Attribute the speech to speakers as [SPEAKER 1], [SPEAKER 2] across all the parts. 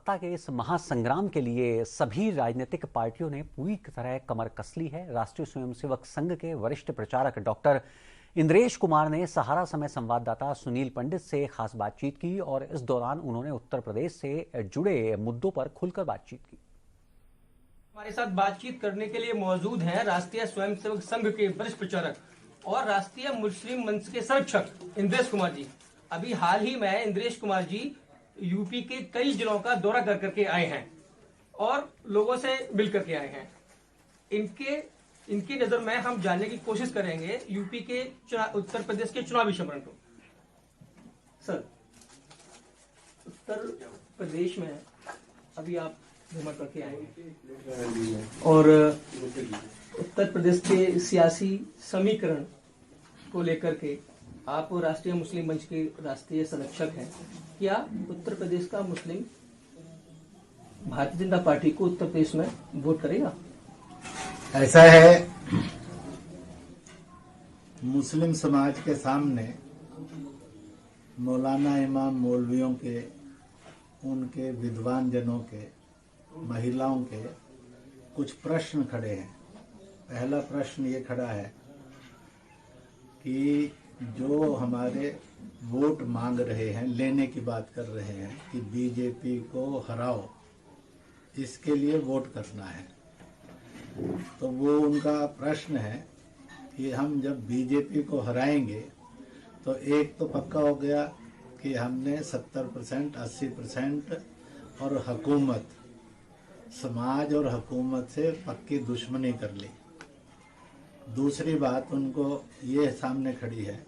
[SPEAKER 1] सत्ता के इस महासंग्राम के लिए सभी राजनीतिक पार्टियों ने पूरी तरह कमर कस ली है। राष्ट्रीय स्वयंसेवक संघ के वरिष्ठ प्रचारक डॉक्टर इंद्रेश कुमार ने सहारा समय संवाददाता सुनील पंडित से खास बातचीत की और इस दौरान उन्होंने उत्तर प्रदेश से जुड़े मुद्दों पर खुलकर बातचीत की।
[SPEAKER 2] हमारे साथ बातचीत करने के लिए मौजूद हैं राष्ट्रीय स्वयंसेवक संघ के वरिष्ठ प्रचारक और राष्ट्रीय मुस्लिम मंच के संरक्षक इंद्रेश कुमार जी। अभी हाल ही में इंद्रेश कुमार जी यूपी के कई जिलों का दौरा कर करके आए हैं और लोगों से मिल करके आए हैं। इनकी नजर में हम जानने की कोशिश करेंगे यूपी के उत्तर प्रदेश के चुनावी समरण को। सर, उत्तर प्रदेश में अभी आप भ्रमण करके आए और उत्तर प्रदेश के सियासी समीकरण को लेकर के आप राष्ट्रीय मुस्लिम मंच के राष्ट्रीय संरक्षक हैं। क्या उत्तर प्रदेश का मुस्लिम भारतीय जनता पार्टी को उत्तर प्रदेश में वोट करेगा?
[SPEAKER 3] ऐसा है, मुस्लिम समाज के सामने मौलाना इमाम मौलवियों के, उनके विद्वान जनों के, महिलाओं के कुछ प्रश्न खड़े हैं। पहला प्रश्न ये खड़ा है कि जो हमारे वोट मांग रहे हैं, लेने की बात कर रहे हैं कि बीजेपी को हराओ, इसके लिए वोट करना है। तो वो उनका प्रश्न है कि हम जब बीजेपी को हराएंगे तो एक तो पक्का हो गया कि हमने 70%, 80% और हुकूमत, समाज और हुकूमत से पक्की दुश्मनी कर ली। दूसरी बात उनको ये सामने खड़ी है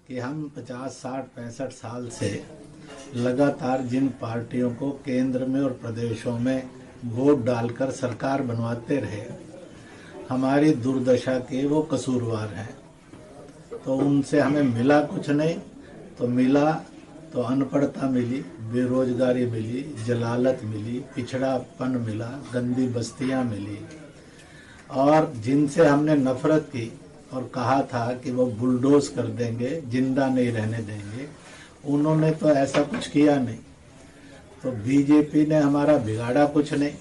[SPEAKER 3] कि हम 50, 60, 65 साल से लगातार जिन पार्टियों को केंद्र में और प्रदेशों में वोट डालकर सरकार बनवाते रहे, हमारी दुर्दशा के वो कसूरवार हैं। तो उनसे हमें मिला कुछ नहीं, तो मिला तो अनपढ़ता मिली, बेरोजगारी मिली, जलालत मिली, पिछड़ापन मिला, गंदी बस्तियां मिली। और जिनसे हमने नफरत की और कहा था कि वो बुलडोज कर देंगे, जिंदा नहीं रहने देंगे, उन्होंने तो ऐसा कुछ किया नहीं। तो बीजेपी ने हमारा बिगाड़ा कुछ नहीं,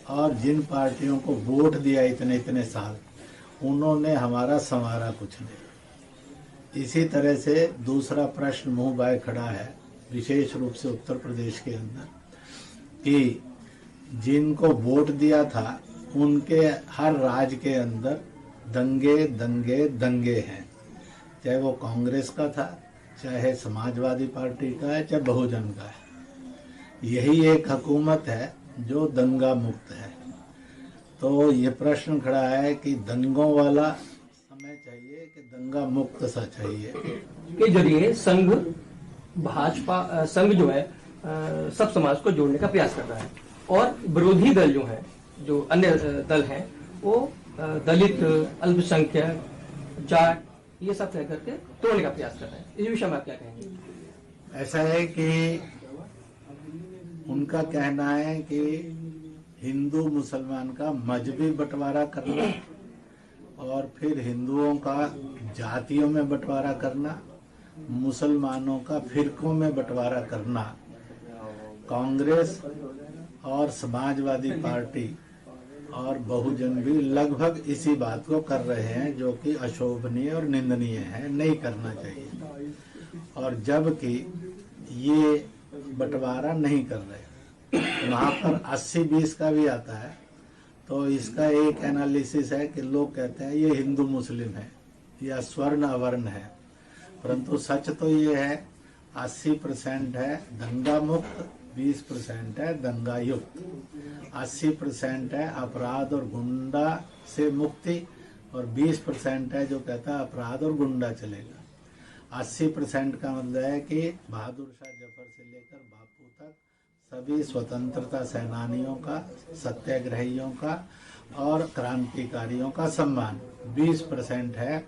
[SPEAKER 3] और जिन पार्टियों को वोट दिया इतने इतने साल, उन्होंने हमारा संवारा कुछ नहीं। इसी तरह से दूसरा प्रश्न मुंह बाय खड़ा है, विशेष रूप से उत्तर प्रदेश के अंदर, कि जिनको वोट दिया था उनके हर राज्य के अंदर दंगे दंगे दंगे हैं। चाहे वो कांग्रेस का था, चाहे समाजवादी पार्टी का है, चाहे बहुजन का है। यही एक हुकूमत है जो दंगा मुक्त है। तो ये प्रश्न खड़ा है कि दंगों वाला समय चाहिए कि दंगा मुक्त सा चाहिए।
[SPEAKER 2] के जरिए संघ, भाजपा संघ जो है सब समाज को जोड़ने का प्रयास कर रहा है और विरोधी दल जो है, जो अन्य दल हैं, वो दलित, अल्पसंख्यक, जाट, ये सब कह करके तोड़ने का प्रयास कर रहे हैं। इस विषय में आप क्या कहेंगे?
[SPEAKER 3] ऐसा है कि उनका कहना है कि हिंदू मुसलमान का मजहबी बंटवारा करना और फिर हिंदुओं का जातियों में बंटवारा करना, मुसलमानों का फिरकों में बंटवारा करना। कांग्रेस और समाजवादी पार्टी और बहुजन भी लगभग इसी बात को कर रहे हैं, जो कि अशोभनीय और निंदनीय है, नहीं करना चाहिए। और जबकि ये बंटवारा नहीं कर रहे, वहाँ पर 80-20 का भी आता है। तो इसका एक एनालिसिस है कि लोग कहते हैं ये हिंदू मुस्लिम है या स्वर्ण अवर्ण है, परंतु सच तो ये है 80% है दंगा मुक्त, 20% है दंगा युक्त, 80% है अपराध और गुंडा से मुक्ति, और 20% है जो कहता है अपराध और गुंडा चलेगा। 80% का मतलब है कि बहादुर शाह जफर से लेकर बापू तक सभी स्वतंत्रता सेनानियों का, सत्याग्रहियों का और क्रांतिकारियों का सम्मान। 20% है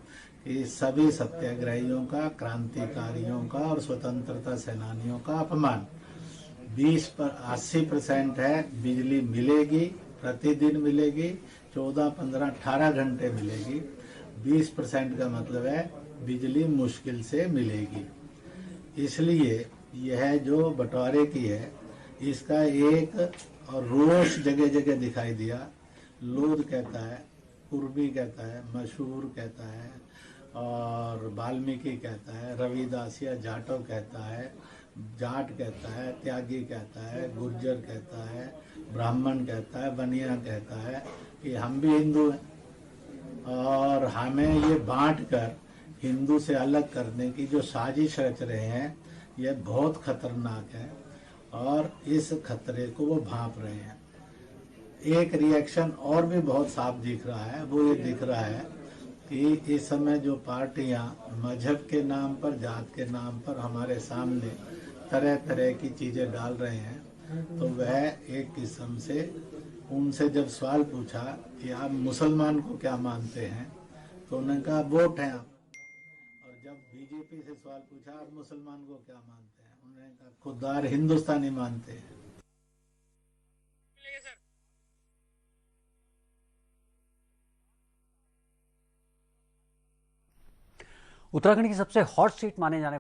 [SPEAKER 3] कि सभी सत्याग्रहियों का, क्रांतिकारियों का और स्वतंत्रता सेनानियों का अपमान। 80% है बिजली मिलेगी, प्रतिदिन मिलेगी, 14, 15, 18 घंटे मिलेगी। 20% का मतलब है बिजली मुश्किल से मिलेगी। इसलिए यह जो बंटवारे की है, इसका एक और रोष जगह जगह दिखाई दिया। लोध कहता है, कुर्मी कहता है, मशहूर कहता है, और वाल्मीकि कहता है, रविदास या जाटव कहता है, जाट कहता है, त्यागी कहता है, गुर्जर कहता है, ब्राह्मण कहता है, बनिया कहता है कि हम भी हिंदू हैं। और हमें ये बांट कर हिंदू से अलग करने की जो साजिश रच रहे हैं, ये बहुत खतरनाक है और इस खतरे को वो भांप रहे हैं। एक रिएक्शन और भी बहुत साफ दिख रहा है, वो ये दिख रहा है कि इस समय जो पार्टियां मजहब के नाम पर, जात के नाम पर हमारे सामने तरह तरह की चीजें डाल रहे हैं, तो वह एक किस्म से उनसे जब सवाल पूछा कि आप मुसलमान को क्या मानते हैं, तो उन्होंने कहा वोट है आप। और जब बीजेपी से सवाल पूछा आप मुसलमान को क्या मानते हैं, उन्होंने कहा खुददार हिंदुस्तानी मानते हैं।
[SPEAKER 1] उत्तराखंड की सबसे हॉट सीट माने जाने